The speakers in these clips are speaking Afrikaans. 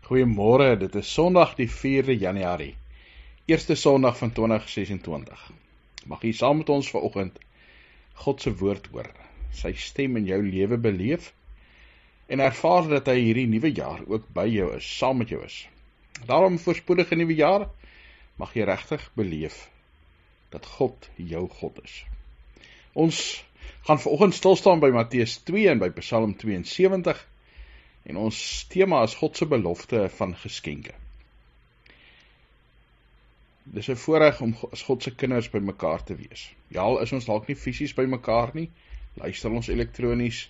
Goeiemôre, dit is Sondag die 4de Januarie, eerste Sondag van 2026. Mag jy saam met ons vanoggend God se woord hoor, sy stem in jou lewe beleef en ervaar dat hy hierdie nuwe jaar ook by jou is, saam met jou is. Daarom voorspoedige nuwe jaar, mag jy regtig beleef dat God jou God is. Ons gaan vanoggend stilstaan by Matteus 2 en by Psalm 72. En ons tema is God se belofte van geskenke. Dis 'n voorreg om as God se kinders by mekaar te wees. Ja, al is ons dalk nie fisies by mekaar nie, luister ons elektronies,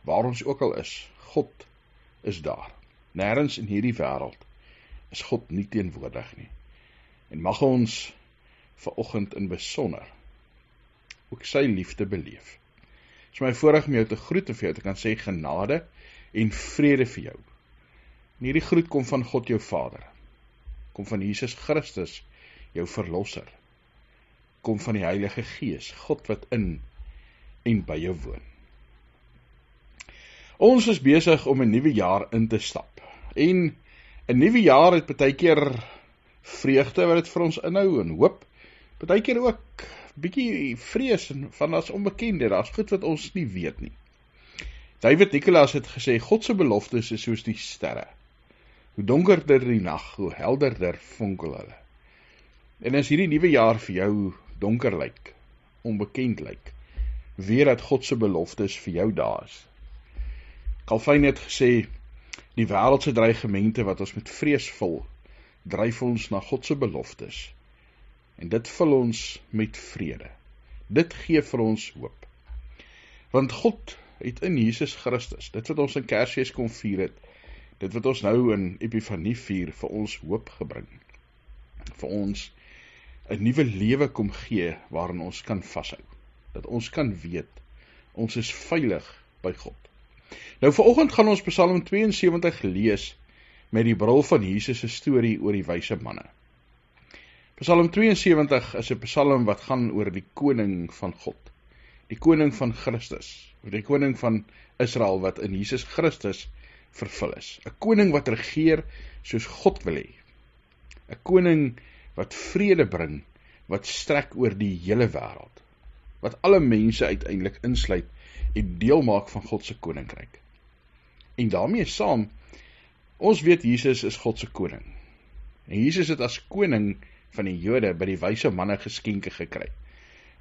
waar ons ook al is, God is daar. Nêrens in hierdie wêreld is God nie teenwoordig nie. En mag ons vanoggend in besonder ook sy liefde beleef. Dit is my voorreg om jou te groet en vir jou te kan sê genade en vrede vir jou. En hierdie groet kom van God jou Vader, kom van Jesus Christus, jou Verlosser, kom van die Heilige Gees, God wat in en by jou woon. Ons is besig om 'n nuwe jaar in te stap, en 'n nuwe jaar het baie keer vreugde wat dit vir ons inhou, en hoop, baie keer ook bietjie vrees van as onbekende, daar's goed wat ons nie weet nie. David Nicholas het gesê, God se beloftes is soos die sterre. Hoe donkerder die nag, hoe helderder fonkel hulle. En as hierdie nuwe jaar vir jou donker lyk, onbekend lyk, weet dat God se beloftes vir jou daar is. Calvin het gesê, die wêreldse dreigemente wat ons met vrees vul, dryf ons na God se beloftes. En dit vul ons met vrede. Dit gee vir ons hoop. Want God het in Jesus Christus, dit wat ons in Kersfees kom vier het, dit wat ons nou in Epifanie vier, vir ons hoop gebring. Vir ons 'n nuwe lewe kom gee, waarin ons kan vashou. Dat ons kan weet, ons is veilig by God. Nou vanoggend gaan ons Psalm 72 lees, met die bril van Jesus se storie oor die wyse manne. Psalm 72 is 'n psalm wat gaan oor die koning van God, die koning van Christus, die koning van Israel wat in Jesus Christus vervul is. 'n koning wat regeer soos God wil hê. 'n koning wat vrede bring, wat strek oor die hele wêreld. Wat alle mense uiteindelik insluit en deel maak van God se koninkryk. En daarmee saam, ons weet Jesus is God se koning. En Jesus het as koning van die Jode by die wyse manne geskenke gekry.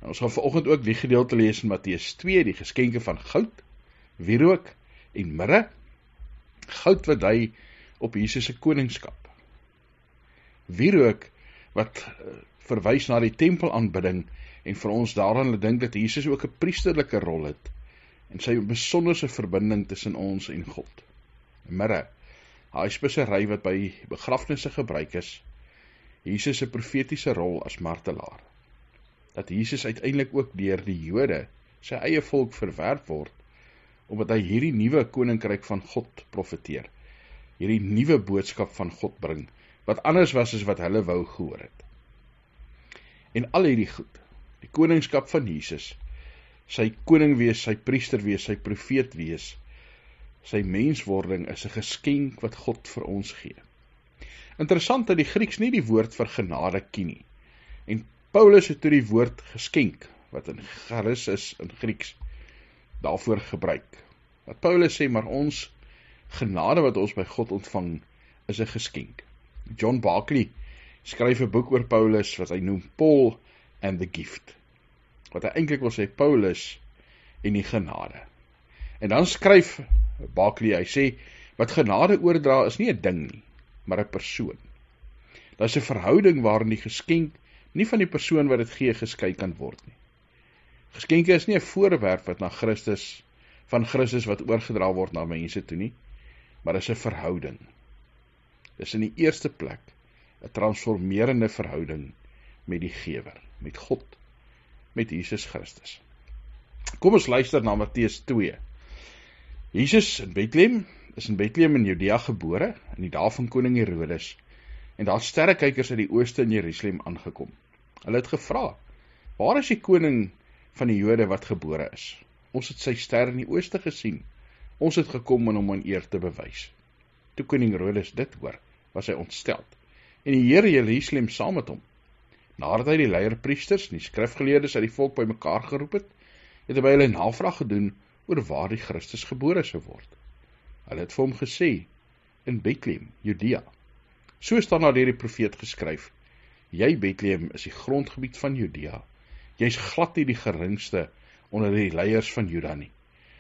En ons gaan vanoggend ook die gedeelte lees in Matteus 2, die geskenke van goud, wierook en mirre. Goud wat dui op Jesus se koningskap. Wierook wat verwys na die tempelaanbidding en vir ons daaraan dink dat Jesus ook 'n priesterlike rol het en sy besonderse verbinding tussen ons en God. Mirre, daai spesery wat by begrafnisse gebruik is, Jesus se profetiese rol as martelaar. Dat Jesus uiteindelik ook deur die Jode, sy eie volk verwerp word, omdat hy hierdie nuwe koninkryk van God profeteer, hierdie nuwe boodskap van God bring, wat anders was as wat hulle wou gehoor het. En al hierdie goed, die koningskap van Jesus, sy koning wees, sy priester wees, sy profeet wees, sy menswording is 'n geskenk wat God vir ons gee. Interessant dat die Grieks nie die woord vir genade ken nie. En Paulus het toe die woord geskenk, wat in charis is in Grieks, daarvoor gebruik. Wat Paulus sê, maar ons genade wat ons by God ontvang, is 'n geskenk. John Barclay skryf 'n boek oor Paulus, wat hy noem Paul and the Gift. Wat hy eintlik wil sê, Paulus en die genade. En dan skryf Barclay, hy sê, wat genade oordra is nie 'n ding nie, maar 'n persoon. Daar is 'n verhouding waarin die geskenk nie van die persoon wat dit gee geskei kan word nie. Geskenke is nie 'n voorwerp wat na Christus, van Christus wat oorgedra word na mense toe nie, maar is 'n verhouding. Dis in die eerste plek 'n transformerende verhouding met die Gewer, met God, met Jesus Christus. Kom ons luister na Matteus 2. Jesus in Bethlehem is in Bethlehem in Judea gebore, in die dae van koning Herodes, en daar het sterrekykers uit die ooste in Jerusalem aangekom. Hulle het gevra, waar is die koning van die Jode wat gebore is? Ons het sy ster in die ooste gesien. Ons het gekom om hom aan eer te bewys. Toe koning Herodes dit hoor, was hy ontsteld, en die Here Jerusalem saam met hom. Nadat hy die leierpriesters en die skrifgeleerdes uit die volk bymekaar geroep het, het hy by hulle navraag gedoen oor waar die Christus gebore sou word. Hulle het vir hom gesê, in Bethlehem, Judea. So staan daar deur die profeet geskryf, jy Bethlehem is die grondgebied van Judea, jy is glad nie die geringste onder die leiers van Juda nie,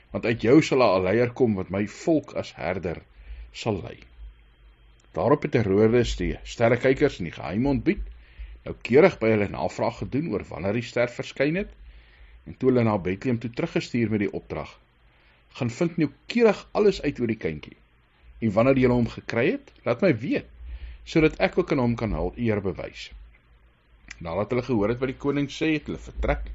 want uit jou sal 'n leier kom wat my volk as herder sal lei. Daarop het Herodes die sterrekykers in die geheim ontbied, noukeurig by hulle navraag gedoen oor wanneer die ster verskyn het, en toe hulle na Bethlehem toe teruggestuur met die opdrag, gaan vind noukeurig alles uit oor die kindjie, en wanneer julle hom gekry het, laat my weet, sodat ek ook aan hom kan eer bewys. Nadat hulle gehoor het wat die koning sê, het hulle vertrek,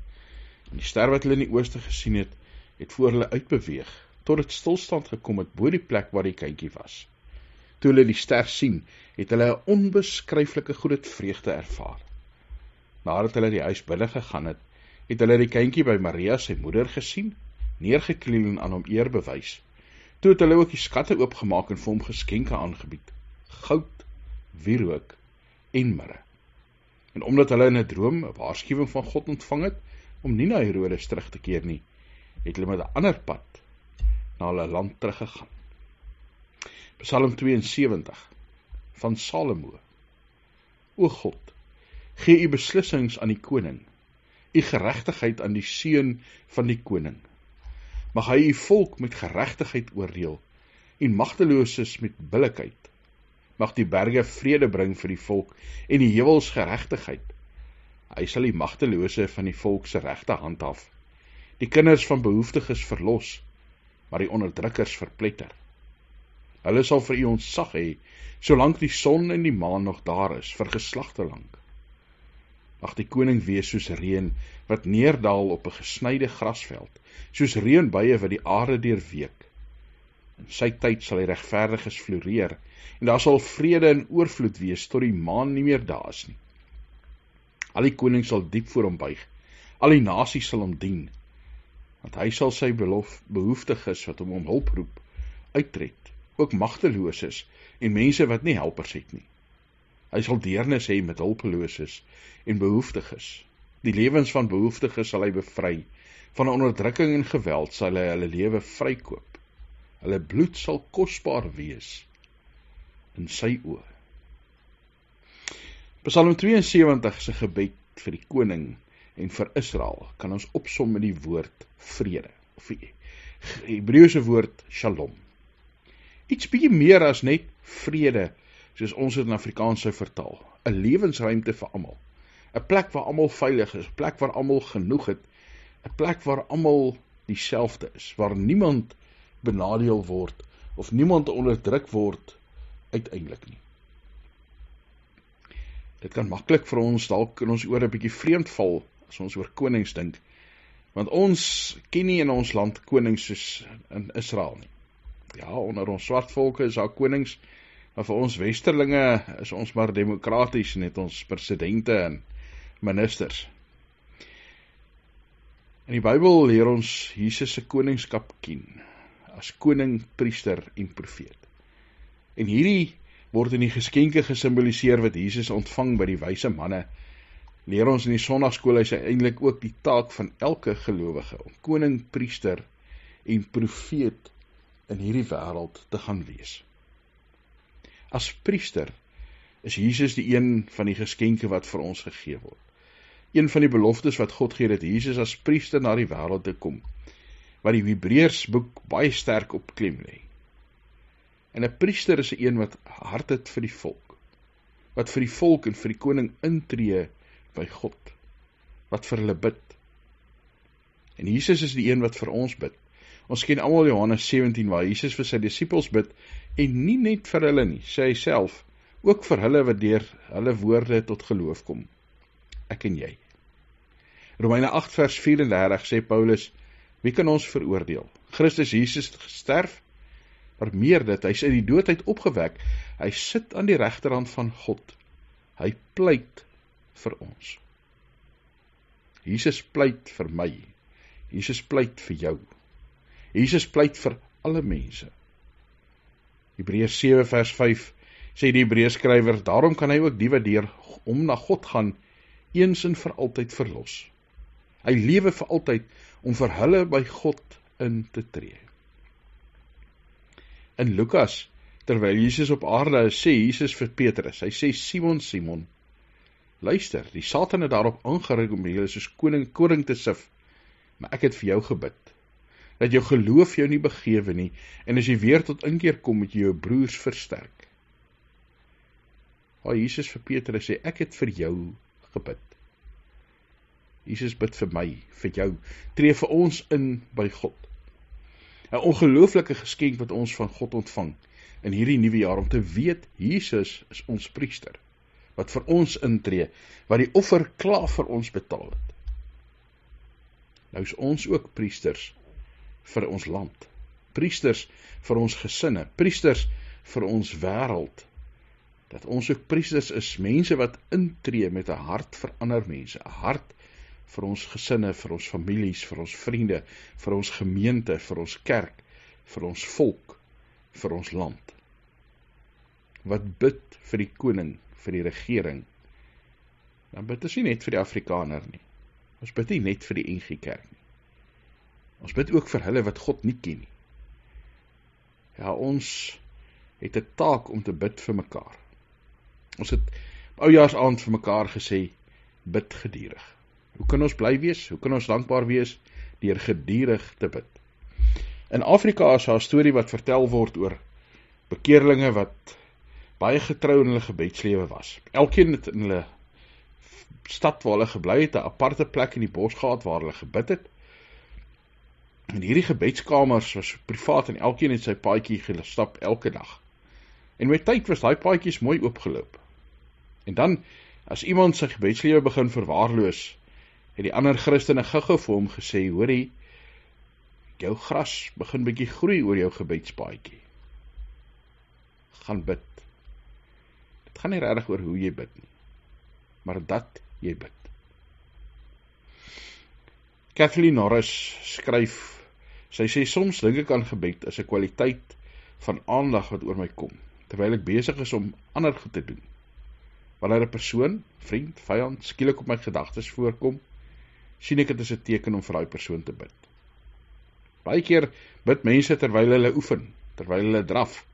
en die ster wat hulle in die ooste gesien het, het voor hulle uitbeweeg, tot het stilstand gekom het bo die plek waar die kindjie was. Toe hulle die ster sien, het hulle 'n onbeskryflike groot vreugde ervaar. Nadat hulle die huis binne gegaan het, het hulle die kindjie by Maria, sy moeder, gesien, neergekniel en aan hom eer bewys. Toe het hulle ook die skatte oopgemaak en vir hom geskenke aangebied, goud, wierook en mirre. En omdat hulle in 'n droom 'n waarskuwing van God ontvang het, om nie na Herodes terug te keer nie, het hulle met 'n ander pad na hulle land teruggegaan. Psalm 72 van Salomo. O God, gee u beslissings aan die koning, u geregtigheid aan die seun van die koning. Mag hy u volk met geregtigheid oordeel, en magteloses met billikheid. Mag die berge vrede bring vir die volk, en die heuwels geregtigheid. Hy sal die magtelose van die volk se regte handhaaf, die kinders van behoeftiges verlos, maar die onderdrukkers verpletter. Hulle sal vir u ontsag hê, solank die son en die maan nog daar is, vir geslagte lank. Mag die koning wees soos reën, wat neerdaal op 'n gesnyde grasveld, soos reënbuie wat die aarde deurweek. In sy tyd sal die regverdiges floreer, en daar sal vrede en oorvloed wees, tot die maan nie meer daar is nie. Al die konings sal diep voor hom buig, al die nasies sal hom dien, want hy sal sy behoeftiges wat om hulp roep, uitred, ook magteloses en mense wat nie helpers het nie. Hy sal deernis hê met hulpeloses en behoeftiges. Die lewens van behoeftiges sal hy bevry, van onderdrukking en geweld sal hy hulle lewe vrykoop. Hulle bloed sal kosbaar wees in sy oë. Psalm 72 se gebed vir die koning en vir Israel kan ons opsom met die woord vrede, of die Hebreëse woord shalom. Iets bietjie meer as net vrede, soos ons dit in Afrikaans sou vertaal. 'n Lewensruimte vir almal. 'n Plek waar almal veilig is, 'n plek waar almal genoeg het, 'n plek waar almal dieselfde is, waar niemand benadeel word of niemand onderdruk word uiteindelik nie. Dit kan maklik vir ons dalk in ons oor 'n bietjie vreemd val as ons oor konings dink, want ons ken nie in ons land konings soos in Israel nie. Ja, onder ons swart volke is daar konings, maar vir ons westerlinge is ons maar demokraties en het ons presidente en ministers. In die Bybel leer ons Jesus se koningskap ken, as koning, priester en profeet. En hierdie word in die geskenke gesimboliseer wat Jesus ontvang by die wyse manne. Leer ons in die Sondagskool is eintlik ook die taak van elke gelowige om koning, priester en profeet in hierdie wêreld te gaan wees. As priester is Jesus die een van die geskenke wat vir ons gegee word. Een van die beloftes wat God gee, dat Jesus as priester na die wêreld te kom, wat die Hebreërs boek baie sterk op klem lê. En 'n priester is 'n een wat hart het vir die volk, wat vir die volk en vir die koning intree by God, wat vir hulle bid. En Jesus is die een wat vir ons bid. Ons ken almal Johannes 17 waar Jesus vir sy disippels bid, en nie net vir hulle nie, sê hy self, ook vir hulle wat deur hulle woorde tot geloof kom, ek en jy. Romeine 8 vers 34 sê Paulus, wie kan ons veroordeel? Christus Jesus het gesterf, maar meer dit, hy is uit die dood uit opgewek, hy sit aan die regterhand van God, hy pleit vir ons. Jesus pleit vir my, Jesus pleit vir jou, Jesus pleit vir alle mense. Hebreërs 7 vers 5 sê die Hebreërskrywer, daarom kan hy ook die wat deur om na God gaan, eens en vir altyd verlos. Hy lewe vir altyd om vir hulle by God in te tree. In Lukas, terwyl Jesus op aarde is, sê Jesus vir Petrus, hy sê, Simon, Simon, luister, die Satan het daarop aangerig om julle soos koring te sif, maar ek het vir jou gebid, dat jou geloof jou nie begewe nie, en as jy weer tot inkeer kom, moet jy jou broers versterk. Waar Jesus vir Petrus sê, ek het vir jou gebid. Jesus bid vir my, vir jou, tree vir ons in by God. 'n ongelooflike geskenk wat ons van God ontvang in hierdie nuwe jaar, om te weet, Jesus is ons priester, wat vir ons intree, wat die offer klaar vir ons betaal het. Nou is ons ook priesters vir ons land, priesters vir ons gesinne, priesters vir ons wêreld, dat ons ook priesters is, mense wat intree met 'n hart vir ander mense, 'n hart vir ons gesinne, vir ons families, vir ons vriende, vir ons gemeente, vir ons kerk, vir ons volk, vir ons land. Wat bid vir die koning, vir die regering, dan bid ons nie net vir die Afrikaner nie. Ons bid nie net vir die NG Kerk nie. Ons bid ook vir hulle wat God nie ken nie. Ja, ons het 'n taak om te bid vir mekaar. Ons het oujaarsaand vir mekaar gesê, bid gedurig. Hoe kan ons bly wees? Hoe kan ons dankbaar wees? Deur gedurig te bid. In Afrika is daar 'n storie wat vertel word oor bekeerlinge wat baie getrou in hulle gebedslewe was. Elkeen het in hulle stad waar hulle gebly het, 'n aparte plek in die bos gehad waar hulle gebid het. En hierdie gebedskamers was privaat en elkeen het sy paadjie gestap elke dag. En met tyd was daai paadjies mooi oopgeloop. En dan, as iemand sy gebedslewe begin verwaarloos, het die ander Christene gou-gou vir hom gesê, hoorie, jou gras begin bietjie groei oor jou gebedspaadjie. Gaan bid. Dit gaan nie regtig oor hoe jy bid nie, maar dat jy bid. Kathleen Norris skryf, sy sê, soms dink ek aan gebed as 'n kwaliteit van aandag wat oor my kom, terwyl ek besig is om ander goed te doen. Wanneer 'n persoon, vriend, vyand, skielik op my gedagtes voorkom, sien ek dit as 'n teken om vir daai persoon te bid. Baie keer bid mense terwyl hulle oefen, terwyl hulle draf.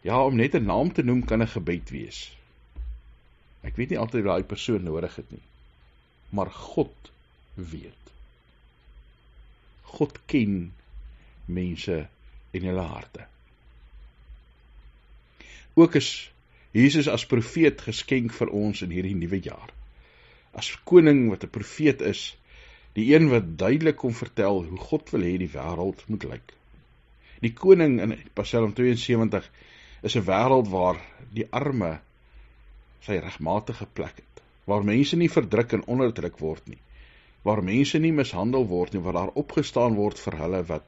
Ja, om net 'n naam te noem kan 'n gebed wees. Ek weet nie altyd wat daai persoon nodig het nie, maar God weet. God ken mense en hulle harte. Ook is Jesus as profeet geskenk vir ons in hierdie nuwe jaar. As koning wat 'n profeet is, die een wat duidelik kom vertel hoe God wil hê die wêreld moet lyk. Die koning in Psalm 72 is 'n wêreld waar die arme sy regmatige plek het, waar mense nie verdruk en onderdruk word nie, waar mense nie mishandel word nie, waar daar opgestaan word vir hulle wat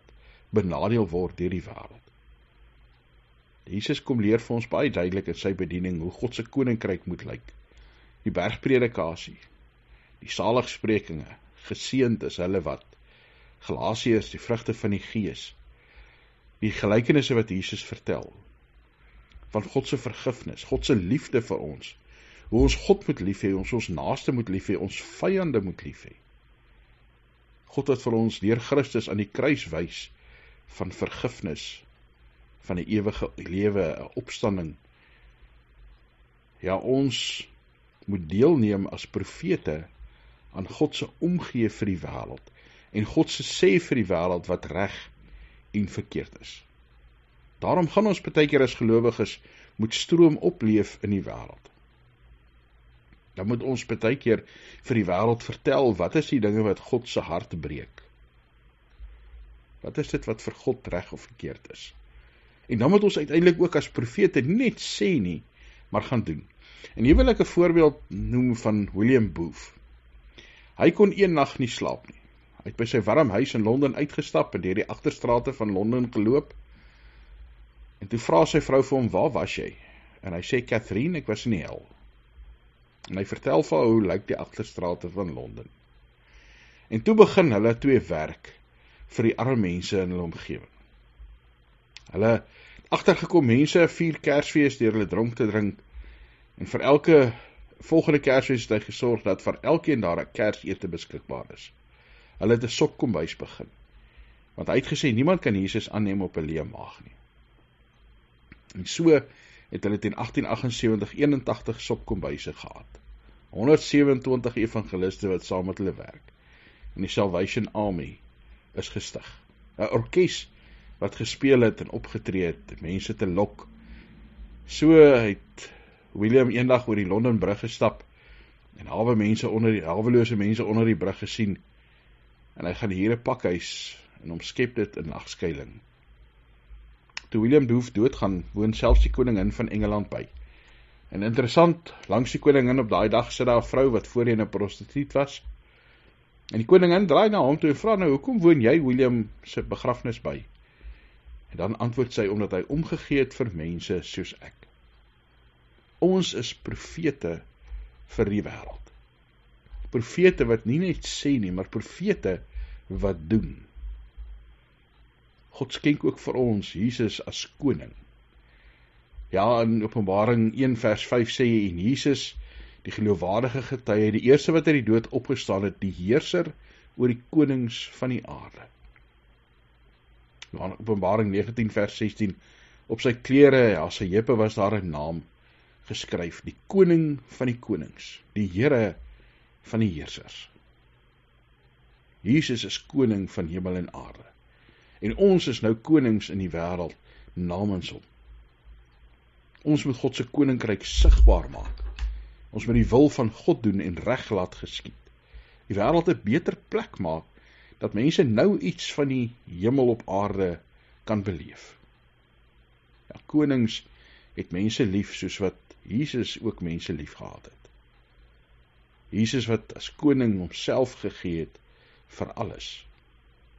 benadeel word deur die wêreld. Jesus kom leer vir ons baie duidelik in sy bediening hoe God se koninkryk moet lyk. Die bergpredikasie, die saligsprekinge, geseënd is hulle wat, Galasiërs, die vrugte van die Gees, die gelykenisse wat Jesus vertel, van God se vergifnis, God se liefde vir ons, hoe ons God moet lief hê, ons naaste moet lief hê, ons vyande moet lief hê. God het vir ons deur Christus aan die kruis wys van vergifnis, van die ewige lewe, 'n opstanding. Ja, ons moet deelneem as profete aan God se omgee vir die wêreld, en God se sê vir die wêreld wat reg en verkeerd is. Daarom gaan ons baie keer as gelowiges moet stroom opleef in die wêreld. Dan moet ons baie keer vir die wêreld vertel, wat is die dinge wat God se hart breek? Wat is dit wat vir God reg of verkeerd is? En dan moet ons uiteindelik ook as profete nie net sê nie, maar gaan doen. En hier wil ek 'n voorbeeld noem van William Booth. Hy kon een nag nie slaap nie. Hy het by sy warm huis in Londen uitgestap en deur die agterstrate van Londen geloop. En toe vra sy vrou vir hom, waar was jy? En hy sê, Catherine, ek was in die hel. En hy vertel vir hoe lyk die agterstrate van Londen. En toe begin hulle twee werk vir die arme mense in hulle omgewing. Hulle agtergekom mense vier Kersfees deur hulle dronk te drink, en vir elke volgende Kersfees het hy gesorg dat vir elkeen daar 'n Kersete beskikbaar is. Hulle het 'n sopkombuis begin, want hy het gesê, niemand kan Jesus aanneem op 'n leë maag nie. En so het hulle teen 1878 81 sopkombuise gehad. 127 evangeliste wat saam met hulle werk. En die Salvation Army is gestig. 'n Orkes wat gespeel het en opgetree het, mense te lok. So het William eendag oor die Londenbrug gestap en hawelose mense onder die brug gesien, en hy gaan hier 'n pakhuis en omskep dit in nagskuiling. Toe William doodgaan, woon selfs die koningin van Engeland by. En interessant, langs die koningin op daai dag sit daar 'n vrou wat voorheen 'n prostituut was. En die koningin draai na hom toe en vra, nou, hoekom woon jy William se begrafnis by? En dan antwoord sy, omdat hy omgegee het vir mense soos ek. Ons is profete vir die wêreld. Profete wat nie net sê nie, maar profete wat doen. God skenk ook vir ons Jesus as koning. Ja, in Openbaring 1 vers 5 sê hy, en Jesus, die geloofwaardige getuie, die eerste wat uit die dood opgestaan het, die heerser oor die konings van die aarde. Ja, Openbaring 19 vers 16, op sy klere, ja, sy heupe was daar 'n naam geskryf, die koning van die konings, die Here van die heersers. Jesus is koning van hemel en aarde. En ons is nou konings in die wêreld namens hom. Ons moet God se koninkryk sigbaar maak. Ons moet die wil van God doen en reg laat geskied. Die wêreld 'n beter plek maak, dat mense nou iets van die hemel op aarde kan beleef. Ja, konings het mense lief soos wat Jesus ook mense lief gehad het. Jesus wat as koning homself gegee het vir alles.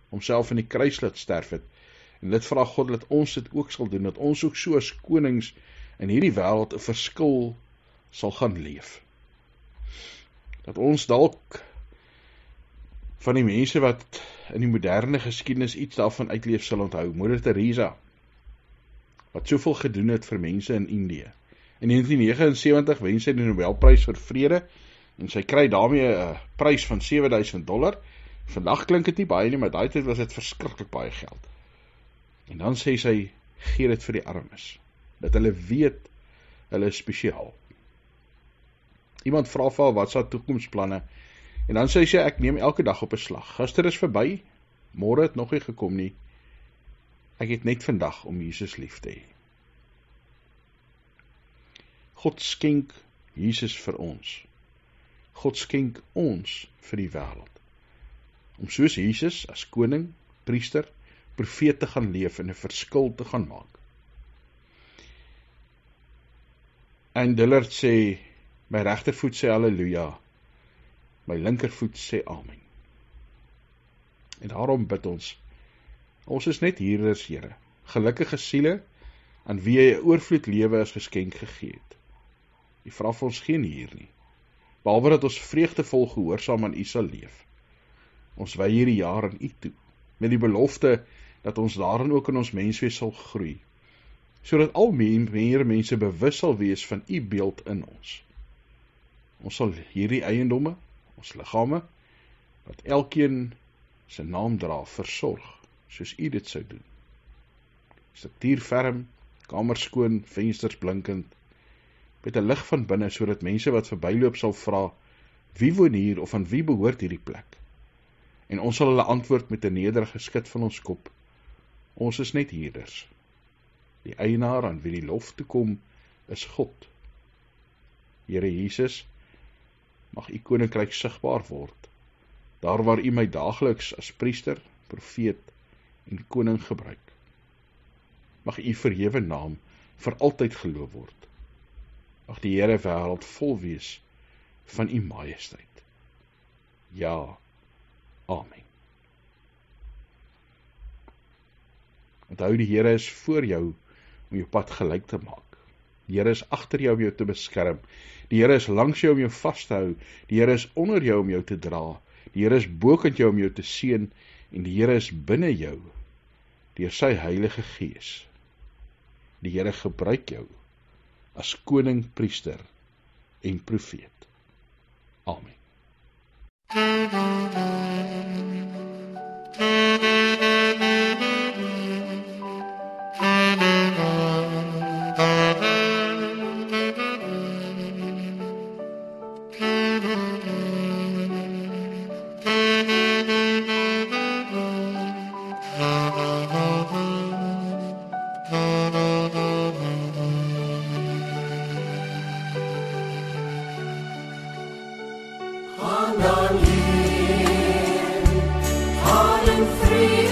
Homself in die kruis laat sterf het. En dit vra God dat ons dit ook sal doen, dat ons ook so as konings in hierdie wêreld 'n verskil sal gaan leef. Dat ons dalk van die mense wat in die moderne geskiedenis iets daarvan uitleef sal onthou. Moeder Teresa, wat soveel gedoen het vir mense in Indië. In 1979 wen sy die Nobelprys vir vrede, en sy kry daarmee 'n prys van $7,000. Vandag klink dit nie baie nie, maar daai tyd was dit verskriklik baie geld. En dan sê sy, gee dit vir die armes, dat hulle weet, hulle is spesiaal. Iemand vra vir haar, wat is haar toekomsplanne? En dan sê sy, ek neem elke dag op 'n slag. Gister is verby, môre het nog nie gekom nie. Ek het net vandag om Jesus lief te hê. God skenk Jesus vir ons. God skenk ons vir die wêreld. Om soos Jesus as koning, priester, profeet te gaan leef en 'n verskil te gaan maak. En Dillard sê, my regtervoet sê halleluja, my linkervoet sê amen. En daarom bid ons is net huurders, Here, gelukkige siele, aan wie jy 'n oorvloed lewe as geskenk gegee het. U vra vir ons geen huur nie, behalwe dat ons vreugdevol gehoorsaam aan u sal leef. Ons wy hierdie jaar aan u toe, met die belofte dat ons daarin ook in ons menswees sal groei, sodat al meer mense bewus sal wees van u beeld in ons. Ons sal hierdie eiendomme, ons liggame, wat elkeen sy naam dra, versorg, soos u dit sou doen. Struktuur ferm, kamer skoon, vensters blinkend, met 'n lig van binne, sodat mense wat verbyloop sal vra, wie woon hier of aan wie behoort hierdie plek? En ons sal hulle antwoord met 'n nederige skud van ons kop, ons is net huurders. Die eienaar aan wie die lof toe kom, is God. Here Jesus, mag u koninkryk sigbaar word, daar waar u my daagliks as priester, profeet en koning gebruik. Mag u verhewe naam vir altyd geloof word. Mag die Here wêreld vol wees van u majesteit. Ja, amen. Onthou, die Here is voor jou om jou pad gelyk te maak. Die Here is agter jou om jou te beskerm. Die Here is langs jou om jou vas te hou. Die Here is onder jou om jou te dra. Die Here is bokant jou om jou te seën, en die Here is binne jou deur sy Heilige Gees. Die Here gebruik jou as koning, priester en profeet. Amen. Free.